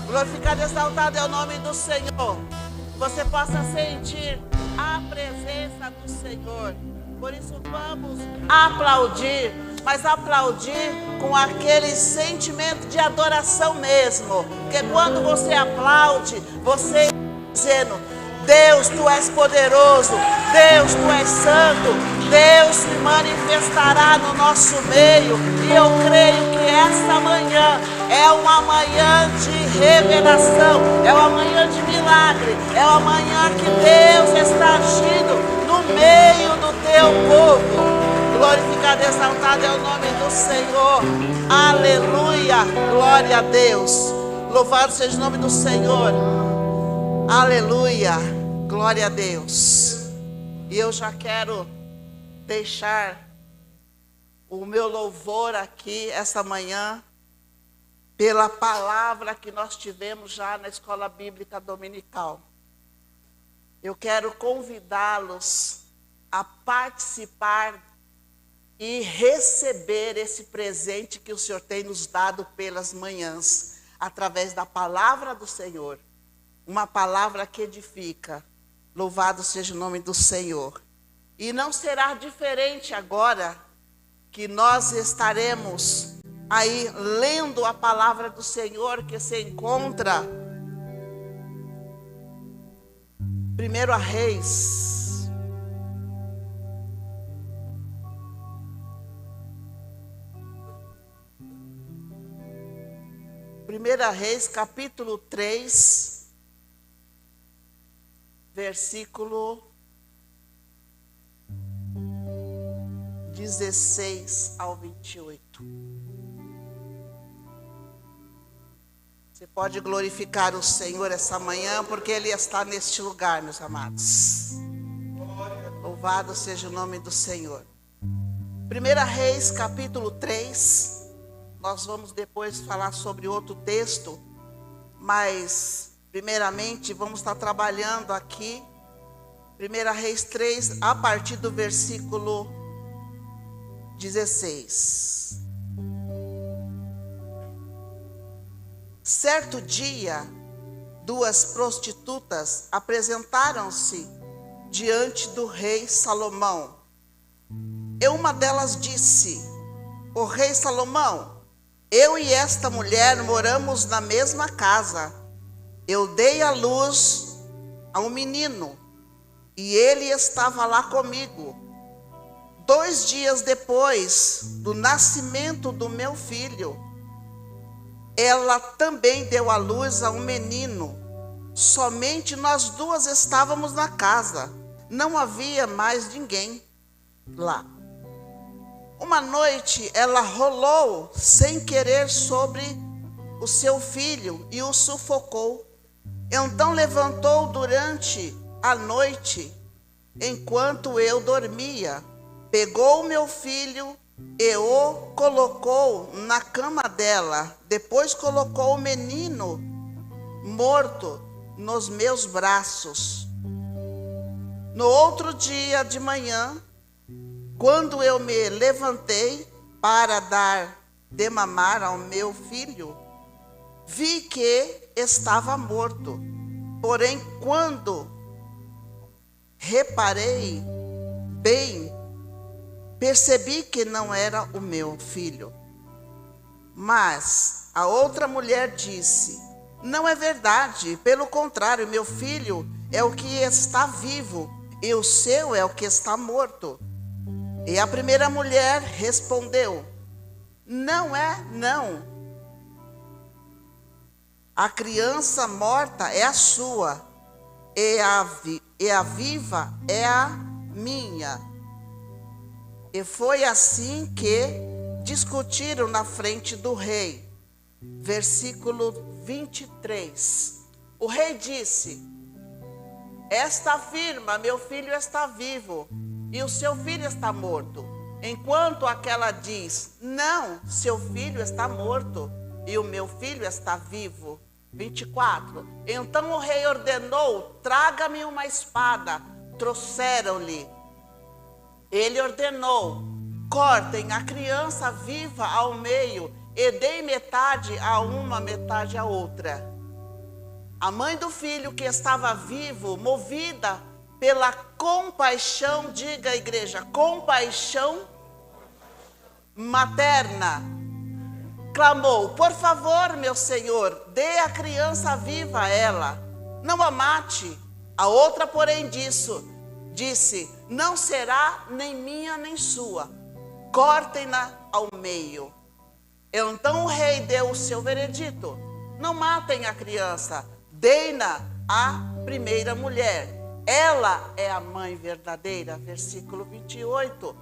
Glorificado e exaltado é o nome do Senhor. Você possa sentir a presença do Senhor. Por isso vamos aplaudir, mas aplaudir com aquele sentimento de adoração mesmo. Porque quando você aplaude, você está dizendo: Deus, Tu és poderoso, Deus, Tu és santo, Deus se manifestará no nosso meio. E eu creio que esta manhã é uma manhã de revelação, é uma manhã de milagre, é uma manhã que Deus está agindo no meio do Teu povo. Glorificado e exaltado é o nome do Senhor. Aleluia, glória a Deus. Louvado seja o nome do Senhor. Aleluia, glória a Deus. E eu já quero deixar o meu louvor aqui essa manhã pela palavra que nós tivemos já na escola bíblica dominical. Eu quero convidá-los a participar e receber esse presente que o Senhor tem nos dado pelas manhãs, através da palavra do Senhor. Uma palavra que edifica. Louvado seja o nome do Senhor. E não será diferente agora que nós estaremos aí lendo a palavra do Senhor, que se encontra 1 Reis. 1 Reis, capítulo 3, versículo 16 ao 28. Você pode glorificar o Senhor essa manhã, porque Ele está neste lugar, meus amados. Louvado seja o nome do Senhor. 1 Reis, capítulo 3. Nós vamos depois falar sobre outro texto, mas primeiramente vamos estar trabalhando aqui 1 Reis 3, a partir do versículo 16. Certo dia, duas prostitutas apresentaram-se diante do rei Salomão. E uma delas disse: "O rei Salomão, eu e esta mulher moramos na mesma casa. Eu dei à luz a um menino e ele estava lá comigo. 2 dias depois do nascimento do meu filho, ela também deu à luz a um menino. Somente nós duas estávamos na casa. Não havia mais ninguém lá. Uma noite ela rolou sem querer sobre o seu filho e o sufocou. Então levantou durante a noite, enquanto eu dormia, pegou o meu filho e o colocou na cama dela. Depois colocou o menino morto nos meus braços. No outro dia de manhã, quando eu me levantei para dar de mamar ao meu filho, vi que estava morto. Porém, quando reparei bem, percebi que não era o meu filho. Mas a outra mulher disse: não é verdade, pelo contrário, meu filho é o que está vivo e o seu é o que está morto. E a primeira mulher respondeu: não é, não. A criança morta é a sua, e a viva é a minha. E foi assim que discutiram na frente do rei. Versículo 23. O rei disse: esta afirma, meu filho está vivo e o seu filho está morto. Enquanto aquela diz: não, seu filho está morto e o meu filho está vivo. 24. Então o rei ordenou: traga-me uma espada. Trouxeram-lhe. Ele ordenou: cortem a criança viva ao meio e deem metade a uma, metade a outra. A mãe do filho que estava vivo, movida pela compaixão, diga igreja, compaixão materna, clamou: por favor, meu senhor, dê a criança viva a ela, não a mate. A outra, porém, disse: não será nem minha nem sua, cortem-na ao meio. Então o rei deu o seu veredito: não matem a criança, deem-na à primeira mulher, ela é a mãe verdadeira. Versículo 28.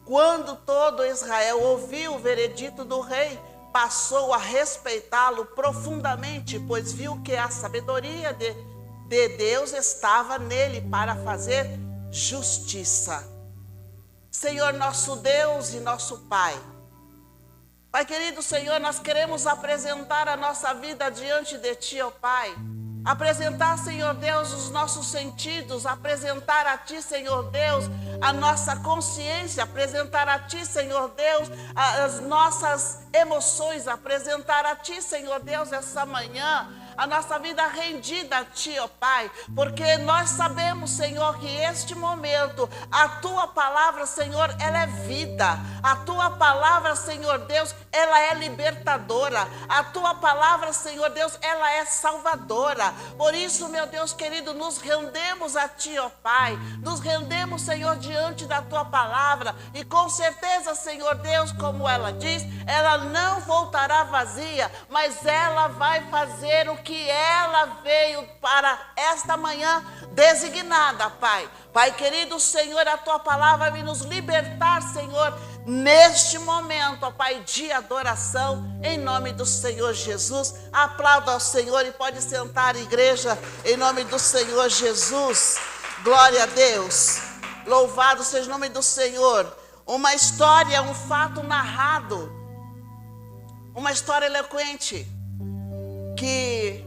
Quando todo Israel ouviu o veredito do rei, passou a respeitá-lo profundamente, pois viu que a sabedoria de Deus estava nele para fazer justiça. Senhor, nosso Deus e nosso Pai, Pai querido, Senhor, nós queremos apresentar a nossa vida diante de Ti, ó Pai. Apresentar, Senhor Deus, os nossos sentidos, apresentar a Ti, Senhor Deus, a nossa consciência, apresentar a Ti, Senhor Deus, as nossas emoções, apresentar a Ti, Senhor Deus, essa manhã, a nossa vida rendida a Ti, ó Pai, porque nós sabemos, Senhor, que este momento, a Tua palavra, Senhor, ela é vida, a Tua palavra, Senhor Deus, ela é libertadora, a Tua palavra, Senhor Deus, ela é salvadora. Por isso, meu Deus querido, nos rendemos a Ti, ó Pai, nos rendemos, Senhor, diante da Tua palavra, e com certeza, Senhor Deus, como ela diz, ela não voltará vazia, mas ela vai fazer o que ela veio para esta manhã designada, Pai. Pai querido, Senhor, a Tua palavra vai nos libertar, Senhor, neste momento, ó Pai, de adoração, em nome do Senhor Jesus. Aplauda ao Senhor e pode sentar, igreja, em nome do Senhor Jesus. Glória a Deus. Louvado seja o nome do Senhor. Uma história, um fato narrado, uma história eloquente, que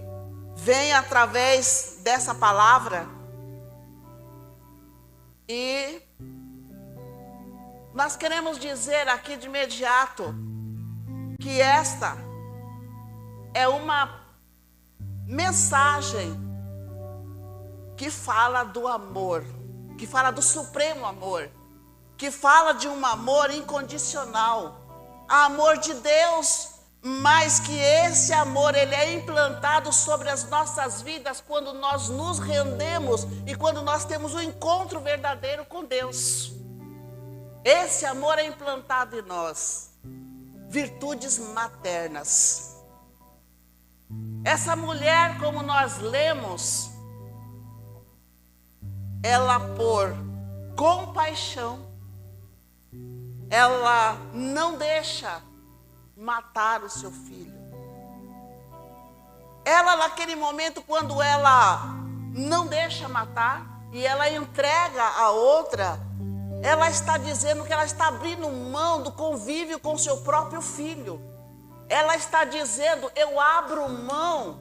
vem através dessa palavra, e nós queremos dizer aqui de imediato que esta é uma mensagem que fala do amor, que fala do supremo amor, que fala de um amor incondicional, amor de Deus. Mas que esse amor, ele é implantado sobre as nossas vidas quando nós nos rendemos e quando nós temos um encontro verdadeiro com Deus. Esse amor é implantado em nós. Virtudes maternas. Essa mulher, como nós lemos, ela por compaixão, ela não deixa matar o seu filho. Ela, naquele momento, quando ela não deixa matar e ela entrega a outra, ela está dizendo que ela está abrindo mão do convívio com seu próprio filho. Ela está dizendo: eu abro mão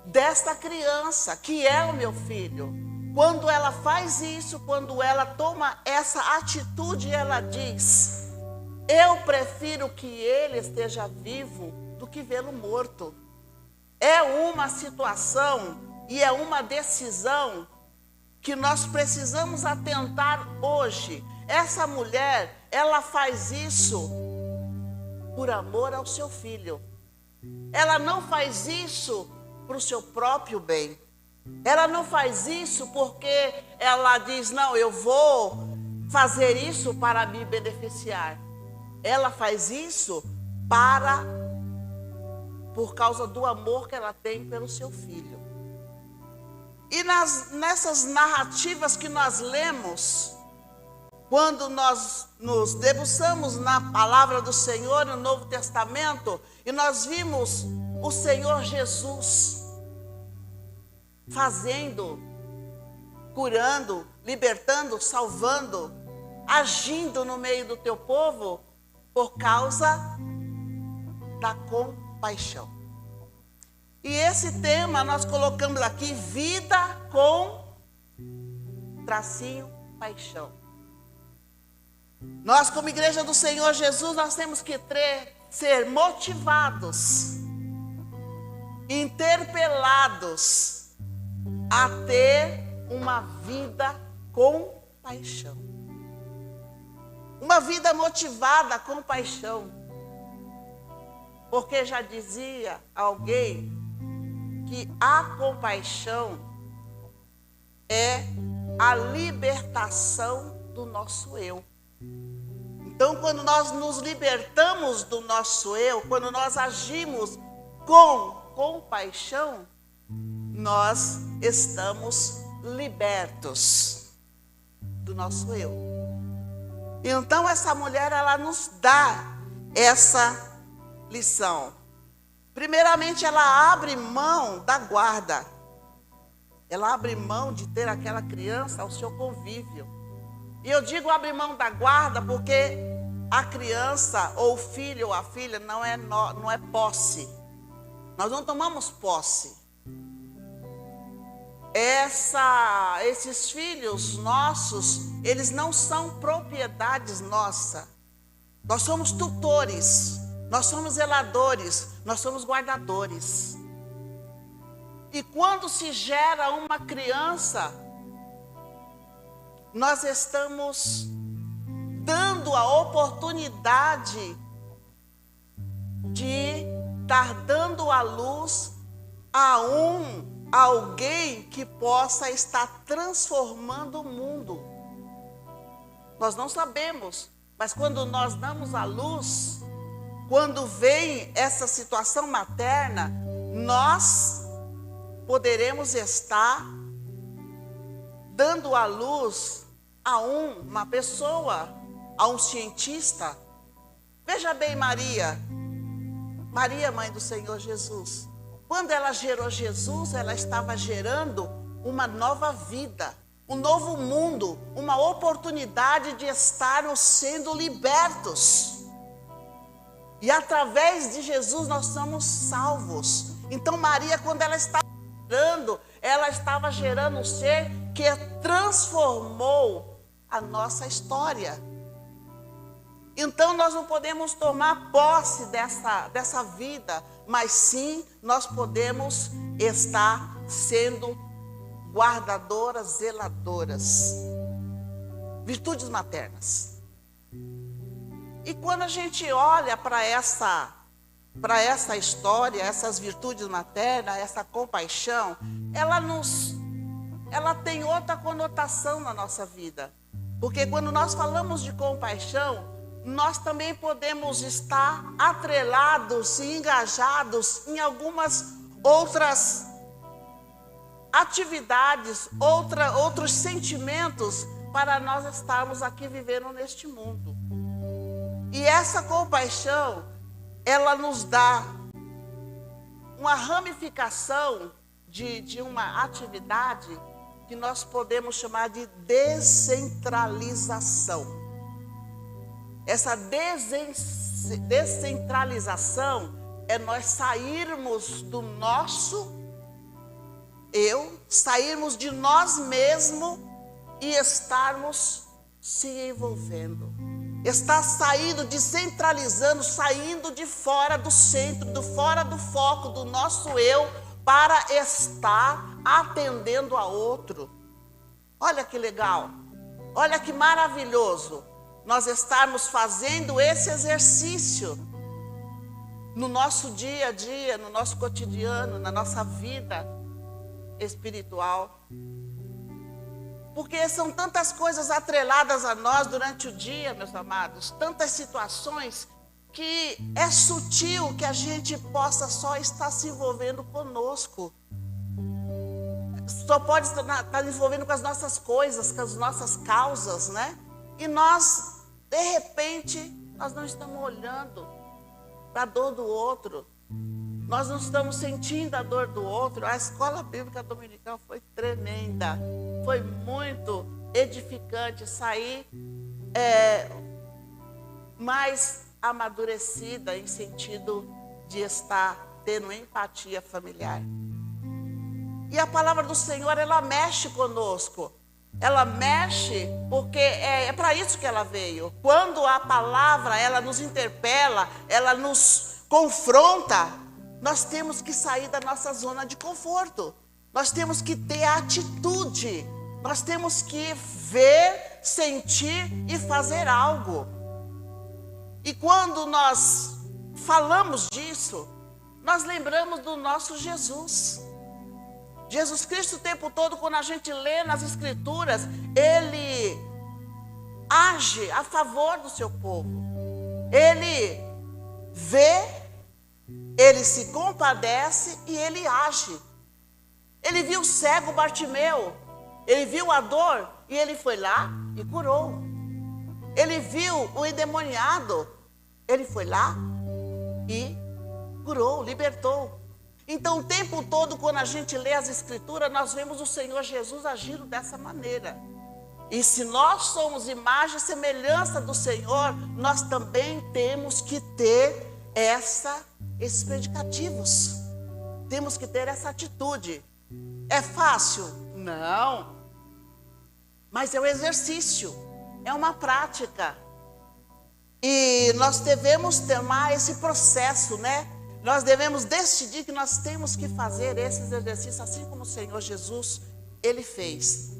desta criança que é o meu filho. Quando ela faz isso, quando ela toma essa atitude, ela diz: eu prefiro que ele esteja vivo do que vê-lo morto. É uma situação e é uma decisão que nós precisamos atentar hoje. Essa mulher, ela faz isso por amor ao seu filho. Ela não faz isso para o seu próprio bem. Ela não faz isso porque ela diz: não, eu vou fazer isso para me beneficiar. Ela faz isso por causa do amor que ela tem pelo seu filho. E nessas narrativas que nós lemos, quando nós nos debruçamos na palavra do Senhor no Novo Testamento, e nós vimos o Senhor Jesus fazendo, curando, libertando, salvando, agindo no meio do teu povo, por causa da compaixão. E esse tema nós colocamos aqui: vida com paixão. Nós, como igreja do Senhor Jesus, nós temos que ser motivados interpelados a ter uma vida com paixão. Uma vida motivada com paixão. Porque já dizia alguém que a compaixão é a libertação do nosso eu. Então, quando nós nos libertamos do nosso eu, quando nós agimos com compaixão, nós estamos libertos do nosso eu. Então, essa mulher, ela nos dá essa lição. Primeiramente, ela abre mão da guarda. Ela abre mão de ter aquela criança ao seu convívio. E eu digo abrir mão da guarda porque a criança, ou o filho ou a filha, não é posse. Nós não tomamos posse. Esses filhos nossos, eles não são propriedades nossas. Nós somos tutores, nós somos zeladores, nós somos guardadores. E quando se gera uma criança, nós estamos dando a oportunidade de estar dando à luz a alguém que possa estar transformando o mundo. Nós não sabemos, mas quando nós damos à luz, quando vem essa situação materna, nós poderemos estar dando à luz a uma pessoa, a um cientista. Veja bem Maria, mãe do Senhor Jesus. Quando ela gerou Jesus, ela estava gerando uma nova vida, um novo mundo, uma oportunidade de estarmos sendo libertos. E através de Jesus nós somos salvos. Então Maria, quando ela estava gerando um ser que transformou a nossa história. Então nós não podemos tomar posse dessa vida, mas sim nós podemos estar sendo guardadoras, zeladoras. Virtudes maternas. E quando a gente olha para essa história, essas virtudes maternas, essa compaixão, ela tem outra conotação na nossa vida. Porque quando nós falamos de compaixão, nós também podemos estar atrelados e engajados em algumas outras atividades, outros sentimentos para nós estarmos aqui vivendo neste mundo. E essa compaixão, ela nos dá uma ramificação de uma atividade que nós podemos chamar de descentralização. Essa descentralização é nós sairmos do nosso eu, sairmos de nós mesmos e estarmos se envolvendo. Está saindo, descentralizando, saindo de fora do centro, fora do foco do nosso eu, para estar atendendo a outro. Olha que legal, olha que maravilhoso nós estarmos fazendo esse exercício no nosso dia a dia, no nosso cotidiano, na nossa vida espiritual. Porque são tantas coisas atreladas a nós durante o dia, meus amados, tantas situações que é sutil que a gente possa só estar se envolvendo conosco. Só pode estar envolvendo com as nossas coisas, com as nossas causas, né? E nós, de repente, nós não estamos olhando para a dor do outro. Nós não estamos sentindo a dor do outro. A escola bíblica dominical foi tremenda. Foi muito edificante sair mais amadurecida em sentido de estar tendo empatia familiar. E a palavra do Senhor, ela mexe conosco. Ela mexe porque é para isso que ela veio. Quando a palavra, ela nos interpela, ela nos confronta, nós temos que sair da nossa zona de conforto. Nós temos que ter atitude. Nós temos que ver, sentir e fazer algo. E quando nós falamos disso, nós lembramos do nosso Jesus. Jesus Cristo o tempo todo, quando a gente lê nas Escrituras, Ele age a favor do seu povo. Ele vê, Ele se compadece e Ele age. Ele viu o cego Bartimeu, Ele viu a dor e Ele foi lá e curou. Ele viu o endemoniado, Ele foi lá e curou, libertou. Então, o tempo todo, quando a gente lê as Escrituras, nós vemos o Senhor Jesus agindo dessa maneira. E se nós somos imagem e semelhança do Senhor, nós também temos que ter esses predicativos. Temos que ter essa atitude. É fácil? Não. Mas é um exercício, é uma prática. E nós devemos tomar esse processo, né? Nós devemos decidir que nós temos que fazer esses exercícios, assim como o Senhor Jesus, Ele fez.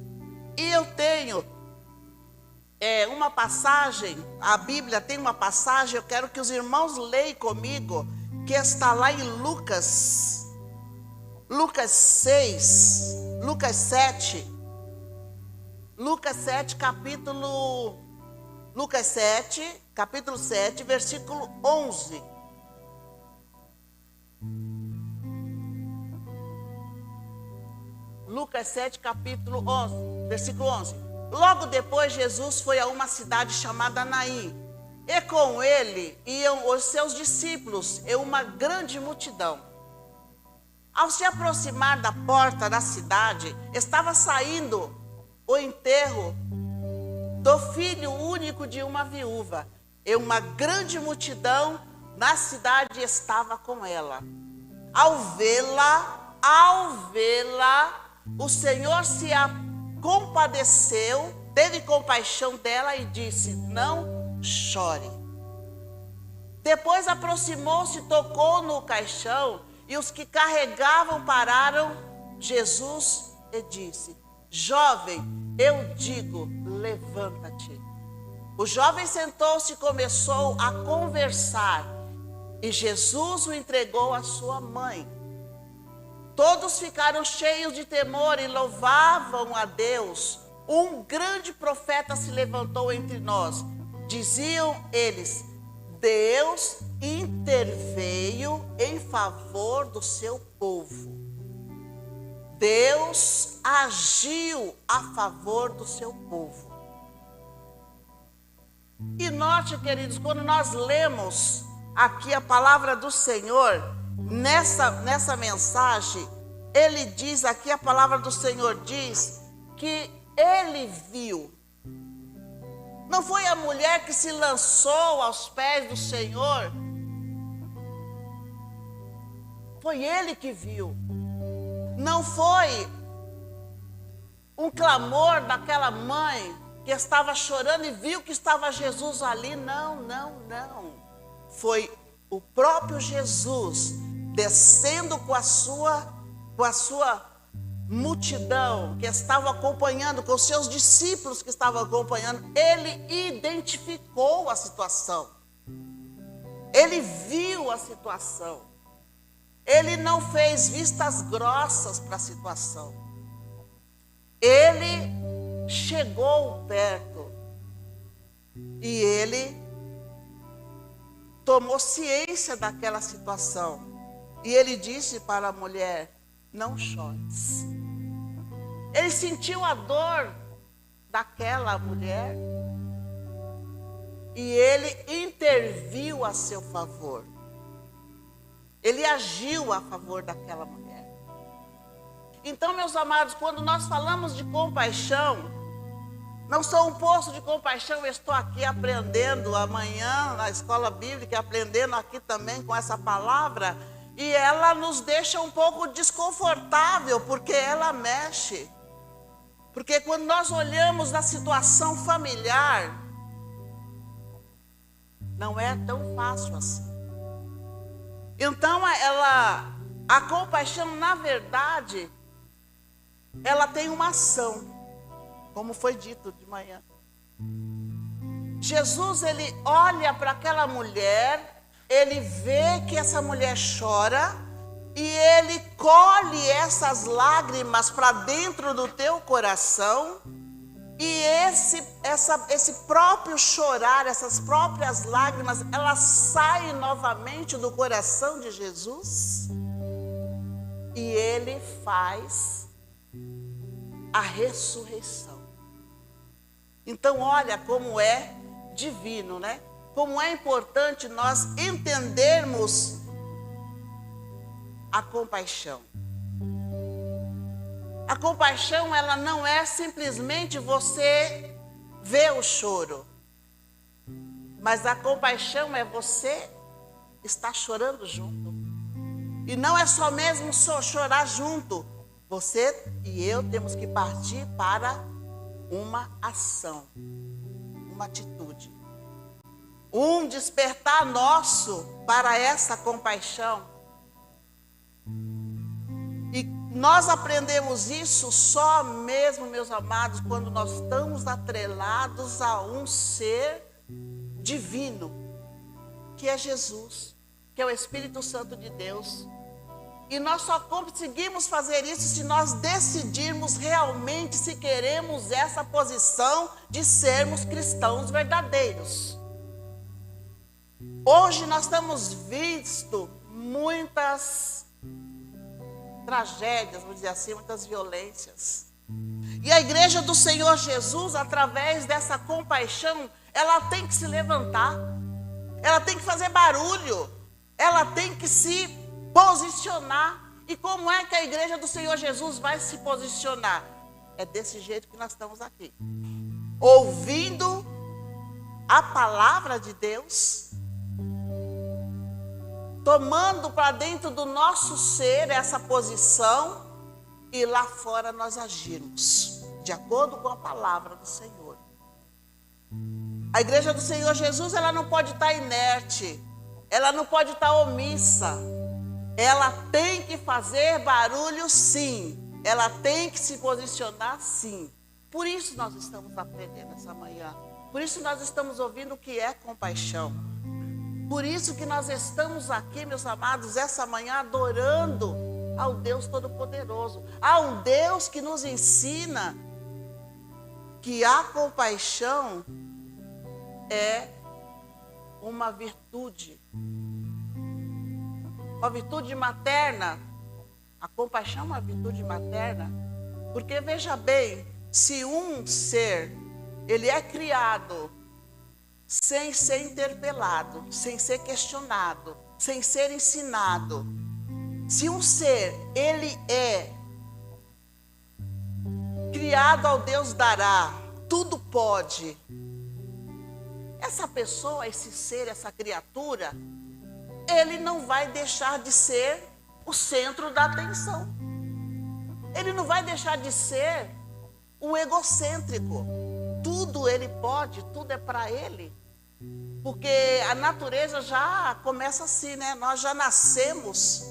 E eu tenho uma passagem, a Bíblia tem uma passagem, eu quero que os irmãos leiam comigo, que está lá em Lucas 7, capítulo 7, versículo 11. Lucas 7, capítulo 11, versículo 11. Logo depois, Jesus foi a uma cidade chamada Naim, e com ele iam os seus discípulos e uma grande multidão. Ao se aproximar da porta da cidade, estava saindo o enterro do filho único de uma viúva, e uma grande multidão na cidade estava com ela. Ao vê-la, o Senhor se compadeceu, teve compaixão dela e disse: não chore. Depois aproximou-se, tocou no caixão, e os que carregavam pararam Jesus e disse: jovem, eu digo, levanta-te. O jovem sentou-se e começou a conversar, e Jesus o entregou à sua mãe. Todos ficaram cheios de temor e louvavam a Deus. Um grande profeta se levantou entre nós. Diziam eles: Deus interveio em favor do seu povo. Deus agiu a favor do seu povo. E note, queridos, quando nós lemos aqui a palavra do Senhor, nessa mensagem, ele diz aqui, a palavra do Senhor diz que ele viu. Não foi a mulher que se lançou aos pés do Senhor. Foi ele que viu. Não foi um clamor daquela mãe que estava chorando e viu que estava Jesus ali. Não. Foi o próprio Jesus descendo com a sua multidão que estava acompanhando, com os seus discípulos que estavam acompanhando. Ele identificou a situação. Ele viu a situação. Ele não fez vistas grossas para a situação. Ele chegou perto e ele tomou ciência daquela situação. E ele disse para a mulher: não chores. Ele sentiu a dor daquela mulher e ele interviu a seu favor. Ele agiu a favor daquela mulher. Então, meus amados, quando nós falamos de compaixão, não sou um poço de compaixão, eu estou aqui aprendendo amanhã na escola bíblica, aprendendo aqui também com essa palavra, e ela nos deixa um pouco desconfortável, porque ela mexe. Porque quando nós olhamos a situação familiar, não é tão fácil assim. Então, a compaixão, na verdade, ela tem uma ação, como foi dito de manhã. Jesus, ele olha para aquela mulher, ele vê que essa mulher chora e ele colhe essas lágrimas para dentro do teu coração. E esse próprio chorar, essas próprias lágrimas, elas saem novamente do coração de Jesus. E ele faz a ressurreição. Então, olha como é divino, né? Como é importante nós entendermos a compaixão. A compaixão, ela não é simplesmente você ver o choro. Mas a compaixão é você estar chorando junto. E não é só mesmo só chorar junto. Você e eu temos que partir para uma ação, uma atitude. Um despertar nosso para essa compaixão. E nós aprendemos isso só mesmo, meus amados, quando nós estamos atrelados a um ser divino, que é Jesus, que é o Espírito Santo de Deus. E nós só conseguimos fazer isso se nós decidirmos realmente se queremos essa posição de sermos cristãos verdadeiros. Hoje nós temos visto muitas tragédias, vamos dizer assim, muitas violências. E a igreja do Senhor Jesus, através dessa compaixão, ela tem que se levantar, ela tem que fazer barulho, ela tem que se posicionar. E como é que a igreja do Senhor Jesus vai se posicionar? É desse jeito que nós estamos aqui, ouvindo a palavra de Deus, tomando para dentro do nosso ser essa posição, e lá fora nós agirmos de acordo com a palavra do Senhor. A igreja do Senhor Jesus, ela não pode estar inerte, ela não pode estar omissa, ela tem que fazer barulho sim, ela tem que se posicionar sim. Por isso nós estamos aprendendo essa manhã, por isso nós estamos ouvindo o que é compaixão. Por isso que nós estamos aqui, meus amados, essa manhã adorando ao Deus Todo-Poderoso, a um Deus que nos ensina que a compaixão é uma virtude materna. A compaixão é uma virtude materna, porque veja bem, se um ser, ele é criado sem ser interpelado, sem ser questionado, sem ser ensinado. Se um ser, ele é criado ao Deus dará, tudo pode. Essa pessoa, esse ser, essa criatura, ele não vai deixar de ser o centro da atenção. Ele não vai deixar de ser um egocêntrico. Tudo ele pode, tudo é para ele. Porque a natureza já começa assim, né? Nós já nascemos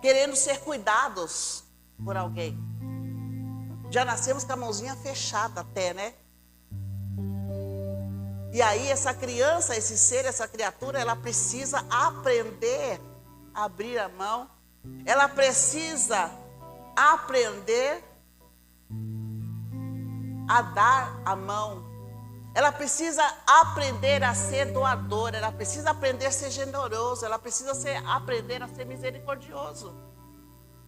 querendo ser cuidados por alguém. Já nascemos com a mãozinha fechada até, né? E aí essa criança, esse ser, essa criatura, ela precisa aprender a abrir a mão. Ela precisa aprender a dar a mão. Ela precisa aprender a ser doadora. Ela precisa aprender a ser generoso. Ela precisa aprender a ser misericordioso.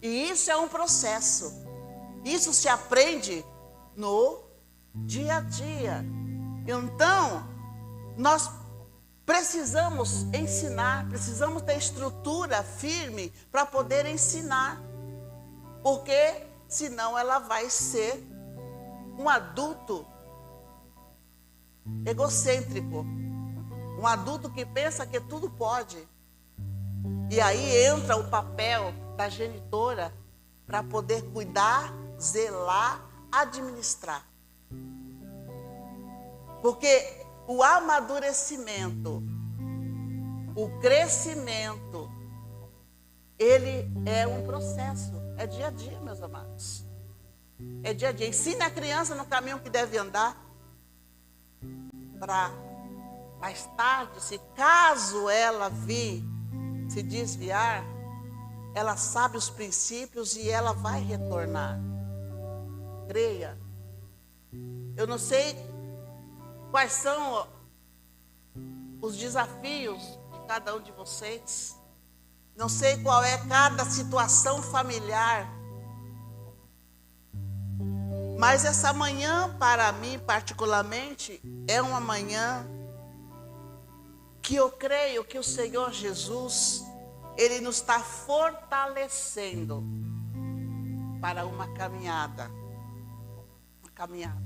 E isso é um processo. Isso se aprende no dia a dia. Então, nós precisamos ensinar, precisamos ter estrutura firme para poder ensinar. Porque senão ela vai ser um adulto egocêntrico, um adulto que pensa que tudo pode. E aí entra o papel da genitora para poder cuidar, zelar, administrar. Porque o amadurecimento o crescimento, ele é um processo, é dia a dia, meus amados. É dia a dia. Ensina a criança no caminho que deve andar, para mais tarde, se caso ela vir se desviar, ela sabe os princípios e ela vai retornar. Creia. Eu não sei quais são os desafios de cada um de vocês. Não sei qual é cada situação familiar. Mas essa manhã, para mim particularmente, é uma manhã que eu creio que o Senhor Jesus, Ele nos está fortalecendo para uma caminhada. Uma caminhada.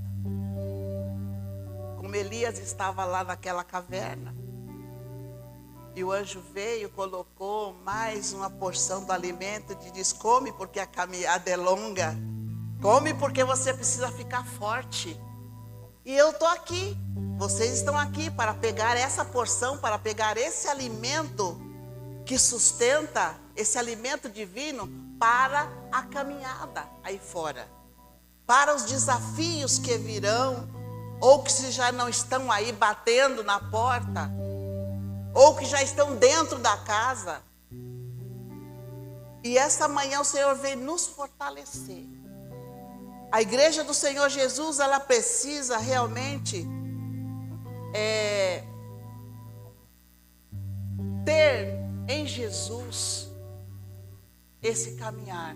Como Elias estava lá naquela caverna, e o anjo veio, colocou mais uma porção do alimento e diz: come porque a caminhada é longa. Come porque você precisa ficar forte. E eu estou aqui, vocês estão aqui para pegar essa porção, para pegar esse alimento que sustenta, esse alimento divino para a caminhada aí fora. Para os desafios que virão, ou que se já não estão aí batendo na porta, ou que já estão dentro da casa. E essa manhã o Senhor vem nos fortalecer. A igreja do Senhor Jesus, ela precisa realmente ter em Jesus esse caminhar.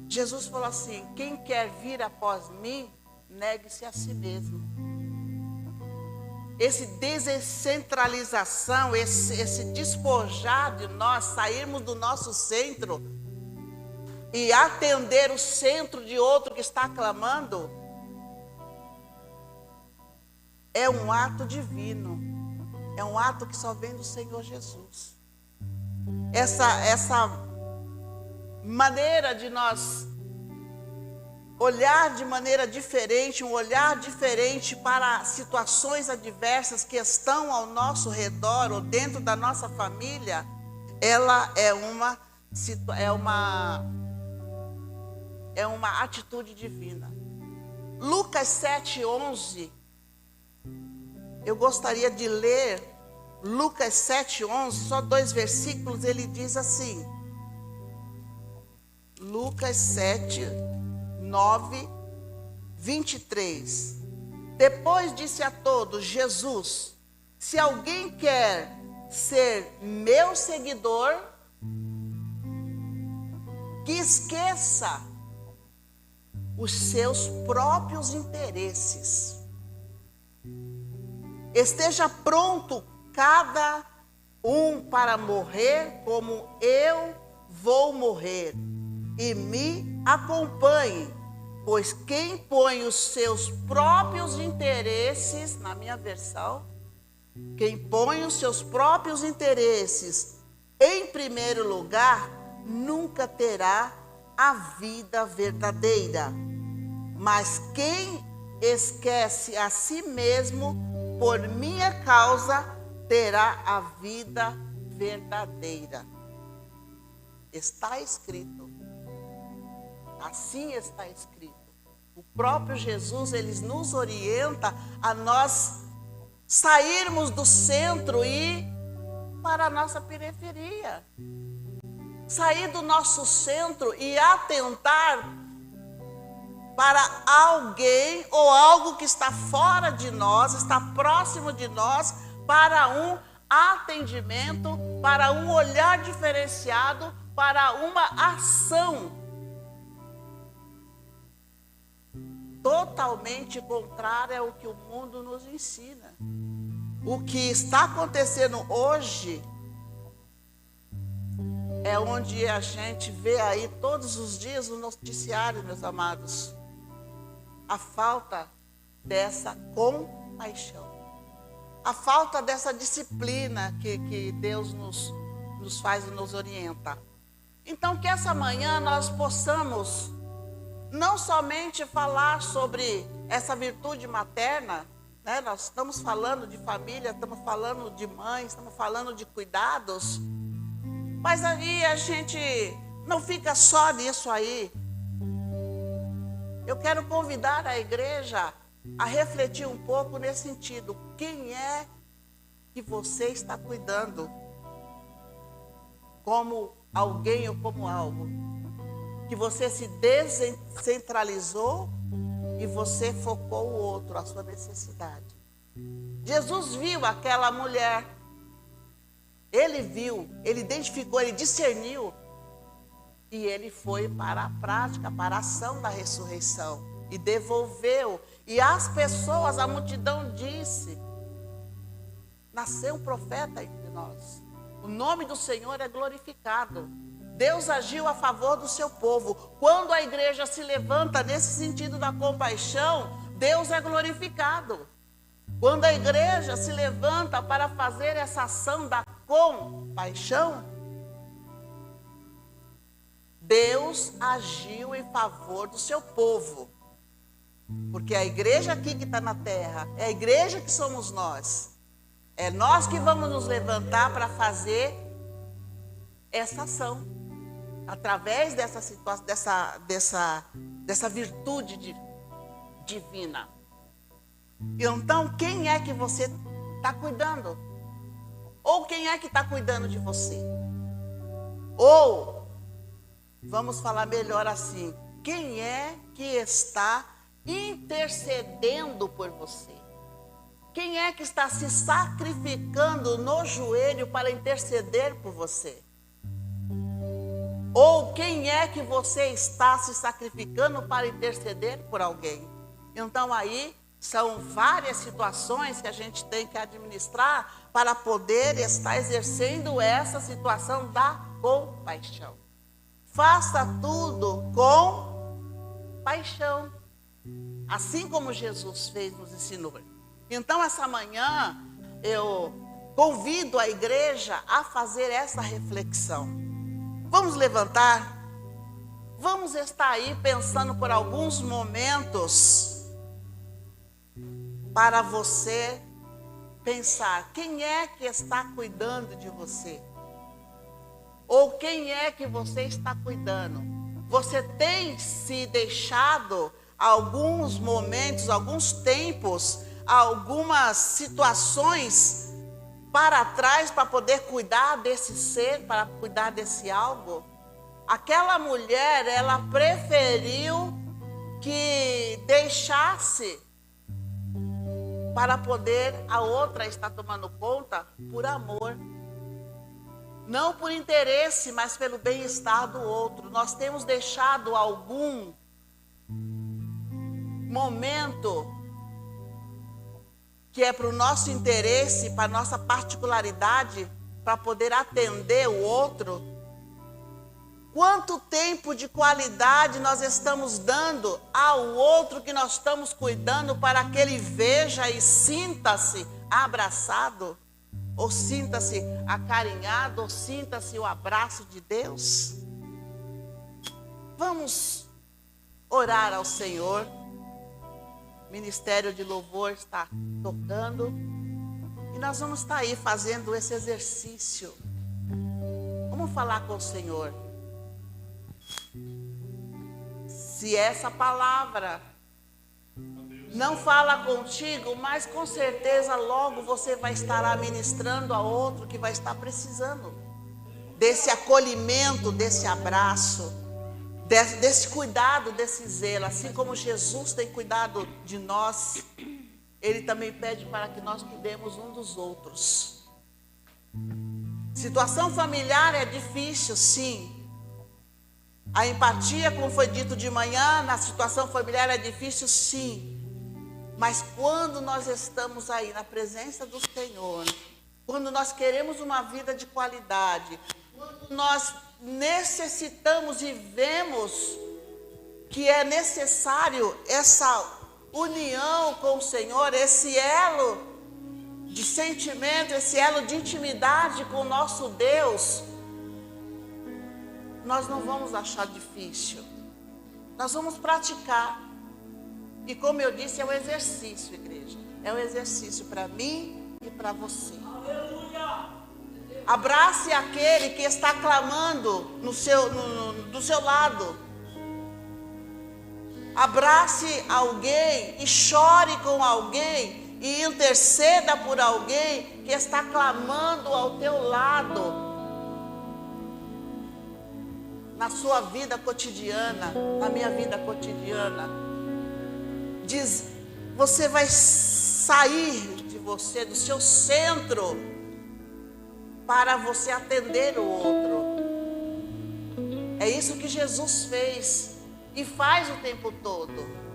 Jesus falou assim: quem quer vir após mim, negue-se a si mesmo. Esse descentralização, esse despojar de nós, sairmos do nosso centro e atender o centro de outro que está clamando, é um ato divino, é um ato que só vem do Senhor Jesus. Essa maneira de nós olhar de maneira diferente, um olhar diferente para situações adversas que estão ao nosso redor ou dentro da nossa família, ela é uma atitude divina. Lucas 7:11, eu gostaria de ler Lucas 7:11, só 2 versículos. Ele diz assim, Lucas 7:9-23. Depois disse a todos Jesus: se alguém quer ser meu seguidor, que esqueça os seus próprios interesses. Esteja pronto cada um para morrer como eu vou morrer, e me acompanhe, pois quem põe os seus próprios interesses, na minha versão, quem põe os seus próprios interesses em primeiro lugar, nunca terá a vida verdadeira. Mas quem esquece a si mesmo por minha causa, terá a vida verdadeira. Está escrito. Assim está escrito. O próprio Jesus, ele nos orienta a nós sairmos do centro e ir para a nossa periferia. Sair do nosso centro e atentar para alguém ou algo que está fora de nós, está próximo de nós, para um atendimento, para um olhar diferenciado, para uma ação totalmente contrária ao que o mundo nos ensina. O que está acontecendo hoje é onde a gente vê aí todos os dias no noticiário, meus amados, a falta dessa compaixão, a falta dessa disciplina que Deus nos faz e nos orienta. Então, que essa manhã nós possamos não somente falar sobre essa virtude materna, né? Nós estamos falando de família, estamos falando de mães, estamos falando de cuidados. Mas aí a gente não fica só nisso aí. Eu quero convidar a igreja a refletir um pouco nesse sentido. Quem é que você está cuidando? Como alguém ou como algo? Que você se descentralizou e você focou o outro, a sua necessidade. Jesus viu aquela mulher. Ele viu, ele identificou, ele discerniu. E ele foi para a prática, para a ação da ressurreição. E devolveu. E as pessoas, a multidão disse: nasceu um profeta entre nós. O nome do Senhor é glorificado. Deus agiu a favor do seu povo. Quando a igreja se levanta nesse sentido da compaixão, Deus é glorificado. Quando a igreja se levanta para fazer essa ação da compaixão, Deus agiu em favor do seu povo. Porque a igreja aqui que está na terra, é a igreja que somos nós. É nós que vamos nos levantar para fazer essa ação. Através dessa situação, dessa virtude divina. Então, quem é que você está cuidando? Ou quem é que está cuidando de você? Ou, vamos falar melhor assim, quem é que está intercedendo por você? Quem é que está se sacrificando no joelho para interceder por você? Ou quem é que você está se sacrificando para interceder por alguém? Então aí são várias situações que a gente tem que administrar para poder estar exercendo essa situação da compaixão. Faça tudo com paixão, assim como Jesus fez, nos ensinou. Então essa manhã eu convido a igreja a fazer essa reflexão. Vamos levantar, vamos estar aí pensando por alguns momentos para você pensar quem é que está cuidando de você? Ou quem é que você está cuidando? Você tem se deixado alguns momentos, alguns tempos, algumas situações para trás para poder cuidar desse ser, para cuidar desse algo? Aquela mulher, ela preferiu que deixasse para poder a outra estar tomando conta por amor. Não por interesse, mas pelo bem-estar do outro. Nós temos deixado algum momento que é para o nosso interesse, para a nossa particularidade, para poder atender o outro. Quanto tempo de qualidade nós estamos dando ao outro que nós estamos cuidando para que ele veja e sinta-se abraçado? Ou sinta-se acarinhado, ou sinta-se o abraço de Deus? Vamos orar ao Senhor. O Ministério de Louvor está tocando. E nós vamos estar aí fazendo esse exercício. Vamos falar com o Senhor. Se essa palavra não fala contigo, mas com certeza logo você vai estar ministrando a outro que vai estar precisando desse acolhimento, desse abraço, desse cuidado, desse zelo. Assim como Jesus tem cuidado de nós, Ele também pede para que nós cuidemos um dos outros. Situação familiar é difícil, sim. A empatia, como foi dito de manhã, na situação familiar é difícil, sim. Mas quando nós estamos aí na presença do Senhor, quando nós queremos uma vida de qualidade, quando nós necessitamos e vemos que é necessário essa união com o Senhor, esse elo de sentimento, esse elo de intimidade com o nosso Deus, nós não vamos achar difícil. Nós vamos praticar. E como eu disse, é um exercício, igreja. é um exercício para mim e para você. Abrace aquele que está clamando do seu lado. Abrace alguém e chore com alguém e interceda por alguém que está clamando ao teu lado. Na sua vida cotidiana, na minha vida cotidiana. Você vai sair de você, do seu centro, para você atender o outro. É isso que Jesus fez e faz o tempo todo.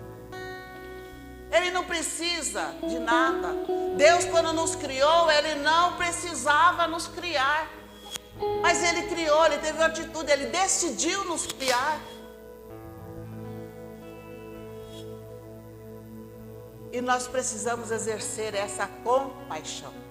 Ele não precisa de nada. Deus, quando nos criou, Ele não precisava nos criar. Mas Ele criou, Ele teve uma atitude, Ele decidiu nos criar. E nós precisamos exercer essa compaixão.